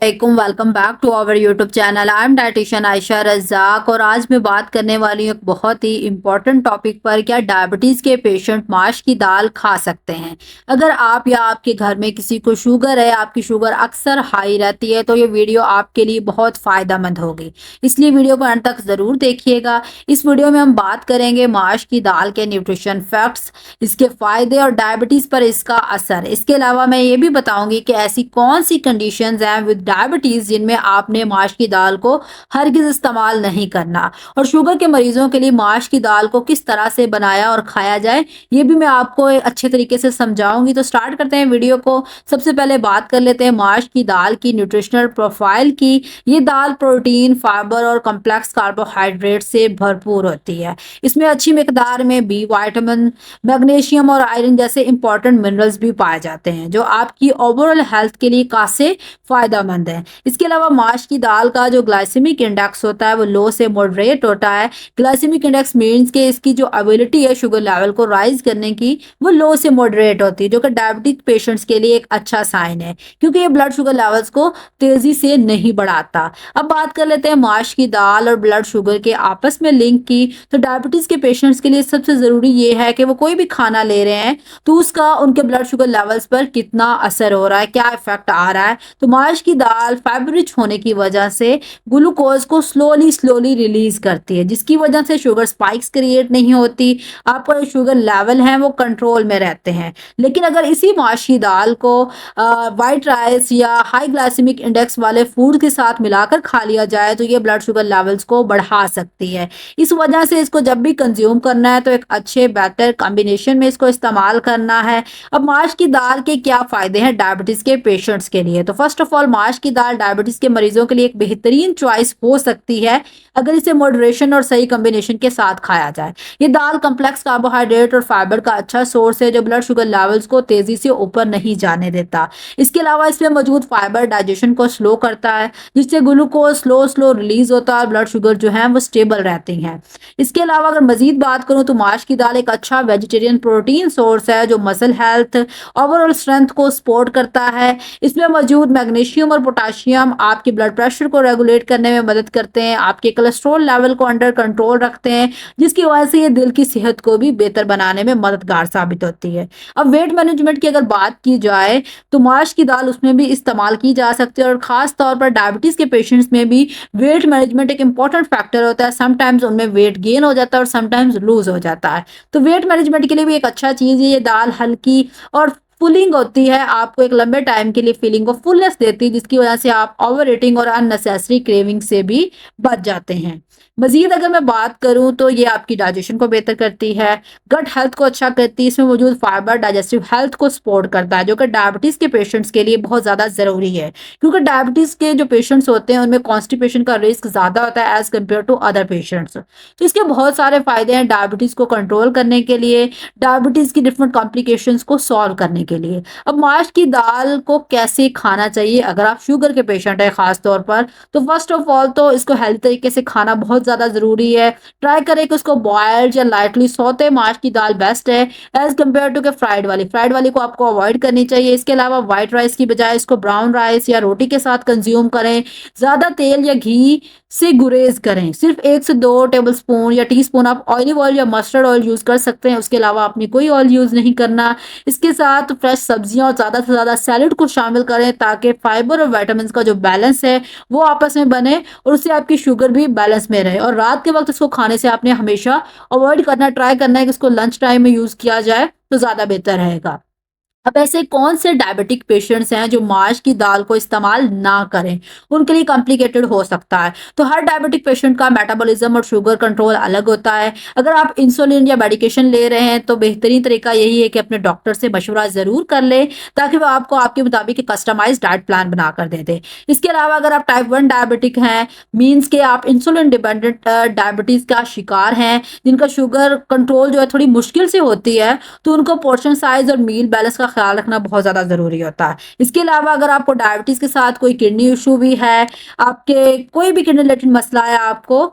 Welcome back to our YouTube channel. I am dietitian Ayesha Razak और आज मैं बात करने वाली हूँ एक बहुत ही इम्पोर्टेंट टॉपिक पर। क्या डायबिटीज़ के पेशेंट माश की दाल खा सकते हैं? अगर आप या आपके घर में किसी को शुगर है, आपकी शुगर अक्सर हाई रहती है, तो ये वीडियो आपके लिए बहुत फ़ायदेमंद होगी, इसलिए वीडियो को अंत तक ज़रूर देखिएगा। इस वीडियो में हम बात करेंगे माश की दाल के न्यूट्रिशन फैक्ट्स, इसके फ़ायदे और डायबिटीज़ पर इसका असर। इसके अलावा मैं ये भी बताऊँगी कि ऐसी कौन सी कंडीशंस हैं विद डायबिटीज जिनमें आपने माश की दाल को हरगिज इस्तेमाल नहीं करना, और शुगर के मरीजों के लिए माश की दाल को किस तरह से बनाया और खाया जाए ये भी मैं आपको एक अच्छे तरीके से समझाऊंगी। तो स्टार्ट करते हैं वीडियो को। सबसे पहले बात कर लेते हैं माश की दाल की न्यूट्रिशनल प्रोफाइल की। ये दाल प्रोटीन, फाइबर और कॉम्प्लेक्स कार्बोहाइड्रेट से भरपूर होती है। इसमें अच्छी मिकदार में बी विटामिन, मैग्नीशियम और आयरन जैसे इंपॉर्टेंट मिनरल्स भी पाए जाते हैं, जो आपकी ओवरऑल हेल्थ के लिए काफी फायदेमंद है। इसके अलावा माश की दाल का जो ग्लाइसेमिक इंडेक्स होता है वो लो से मॉडरेट होता है। ग्लाइसेमिक इंडेक्स मीन्स के इसकी जो एबिलिटी है शुगर लेवल को राइज करने की, वो लो से मॉडरेट होती है, जो कि डायबिटिक पेशेंट्स के लिए एक अच्छा साइन है, क्योंकि ये ब्लड शुगर लेवल्स को तेजी से नहीं बढ़ाता। अब बात कर लेते हैं माश की दाल और ब्लड शुगर के आपस में लिंक की। तो डायबिटीज के पेशेंट्स के लिए सबसे जरूरी ये है कि वो कोई भी खाना ले रहे हैं तो उसका उनके ब्लड शुगर लेवल्स पर कितना असर हो रहा है, क्या इफेक्ट आ रहा है। तो माश की दाल फाइबर रिच होने की वजह से ग्लूकोज को स्लोली स्लोली रिलीज करती है, जिसकी वजह से शुगर स्पाइक्स क्रिएट नहीं होती, आपका जो शुगर लेवल है वो कंट्रोल में रहते हैं। लेकिन अगर इसी माश की दाल को वाइट राइस या हाई ग्लाइसेमिक इंडेक्स वाले फूड के साथ मिलाकर खा लिया जाए तो ये ब्लड शुगर लेवल्स को बढ़ा सकती है। इस वजह से इसको जब भी कंज्यूम करना है तो एक अच्छे बेटर कॉम्बिनेशन में इसको इस्तेमाल करना है। अब माश की दाल के क्या फायदे हैं डायबिटीज के पेशेंट्स के लिए? तो फर्स्ट ऑफ ऑल माश की दाल डायबिटीज के मरीजों के लिए एक बेहतरीन चॉइस हो सकती है अगर इसे मॉडरेशन और सही कॉम्बिनेशन के साथ खाया जाए। ये दाल कम्प्लेक्स कार्बोहाइड्रेट और फाइबर का अच्छा सोर्स है, जो ब्लड शुगर लेवल्स को तेजी से ऊपर नहीं जाने देता। इसके अलावा इसमें मौजूद फाइबर डाइजेशन को स्लो करता है, जिससे ग्लूकोज स्लो स्लो रिलीज होता है और ब्लड शुगर जो है वो स्टेबल रहती हैं। इसके अलावा अगर मजीद बात करूं तो माश की दाल एक अच्छा वेजिटेरियन प्रोटीन सोर्स है, जो मसल हेल्थ, ओवरऑल स्ट्रेंथ को सपोर्ट करता है। इसमें मौजूद मैग्नीशियम और पोटाशियम आपके ब्लड प्रेशर को रेगुलेट करने में मदद करते हैं, आपके कोलेस्ट्रॉल लेवल को अंडर कंट्रोल रखते हैं, जिसकी वजह से ये दिल की सेहत को भी बेहतर बनाने में मददगार साबित होती है। अब वेट मैनेजमेंट की अगर बात की जाए तो माश की दाल उसमें भी इस्तेमाल की जा सकती है, और खास तौर पर डायबिटीज के पेशेंट्स में भी वेट मैनेजमेंट एक इंपॉर्टेंट फैक्टर होता है। समटाइम्स उनमें वेट गेन हो जाता है और समटाइम्स लूज हो जाता है, तो वेट मैनेजमेंट के लिए भी एक अच्छा चीज़ है। ये दाल हल्की और फुलिंग होती है, आपको एक लंबे टाइम के लिए फीलिंग ऑफ फुलनेस देती है, जिसकी वजह से आप ओवर ईटिंग और अननेसेसरी क्रेविंग से भी बच जाते हैं। मजीद अगर मैं बात करूं तो ये आपकी डाइजेशन को बेहतर करती है, गट हेल्थ को अच्छा करती है। इसमें मौजूद फाइबर डाइजेस्टिव हेल्थ को सपोर्ट करता है, जो कि डायबिटीज के पेशेंट्स के लिए बहुत ज़्यादा ज़रूरी है, क्योंकि डायबिटीज के जो पेशेंट्स होते हैं उनमें कॉन्स्टिपेशन का रिस्क ज़्यादा होता है as compare to other patients. तो इसके बहुत सारे फायदे हैं डायबिटीज़ को कंट्रोल करने के लिए, डायबिटीज़ की डिफरेंट कॉम्प्लिकेशंस को सॉल्व करने के लिए। अब माश की दाल को कैसे खाना चाहिए अगर आप शुगर के पेशेंट है खास तौर पर? तो फर्स्ट ऑफ ऑल तो इसको हेल्थ तरीके से खाना बहुत ज़्यादा ज़रूरी है। ट्राई करें कि उसको बॉयल्ड या लाइटली सौते माश की दाल बेस्ट है एज कम्पेयर टू के फ्राइड वाली को आपको अवॉइड करनी चाहिए। इसके अलावा व्हाइट राइस की बजाय इसको ब्राउन राइस या रोटी के साथ कंज्यूम करें। ज़्यादा तेल या घी से गुरेज करें, सिर्फ 1 से 2 टेबल स्पून या टीस्पून आप ऑलिव ऑयल या मस्टर्ड ऑयल यूज़ कर सकते हैं, उसके अलावा आपने कोई ऑयल यूज़ नहीं करना। इसके साथ फ्रेश सब्जियां और ज़्यादा से ज़्यादा सैलड को शामिल करें, ताकि फाइबर और विटामिन का जो बैलेंस है वो आपस में बने और उससे आपकी शुगर भी बैलेंस में रहे। और रात के वक्त इसको खाने से आपने हमेशा अवॉइड करना, ट्राई करना है कि इसको लंच टाइम में यूज़ किया जाए तो ज़्यादा बेहतर रहेगा। अब ऐसे कौन से डायबिटिक पेशेंट्स हैं जो माश की दाल को इस्तेमाल ना करें? उनके लिए कॉम्प्लिकेटेड हो सकता है। तो हर डायबिटिक पेशेंट का मेटाबॉलिज्म और शुगर कंट्रोल अलग होता है। अगर आप इंसुलिन या मेडिकेशन ले रहे हैं तो बेहतरीन तरीका यही है कि अपने डॉक्टर से मशवरा ज़रूर कर लें, ताकि वो आपको आपके मुताबिक कस्टमाइज डाइट प्लान बना कर दे दे। इसके अलावा अगर आप टाइप 1 डायबिटिक हैं, मीन्स के आप इंसुलिन डिपेंडेंट डायबिटीज़ का शिकार हैं, जिनका शुगर कंट्रोल जो है थोड़ी मुश्किल से होती है, तो उनको पोर्शन साइज और मील बैलेंस का ख्याल रखना बहुत ज़्यादा ज़रूरी होता है। इसके अलावा अगर आपको डायबिटीज़ के साथ कोई किडनी इशू भी है, आपके कोई भी किडनी रिलेटेड मसला है आपको,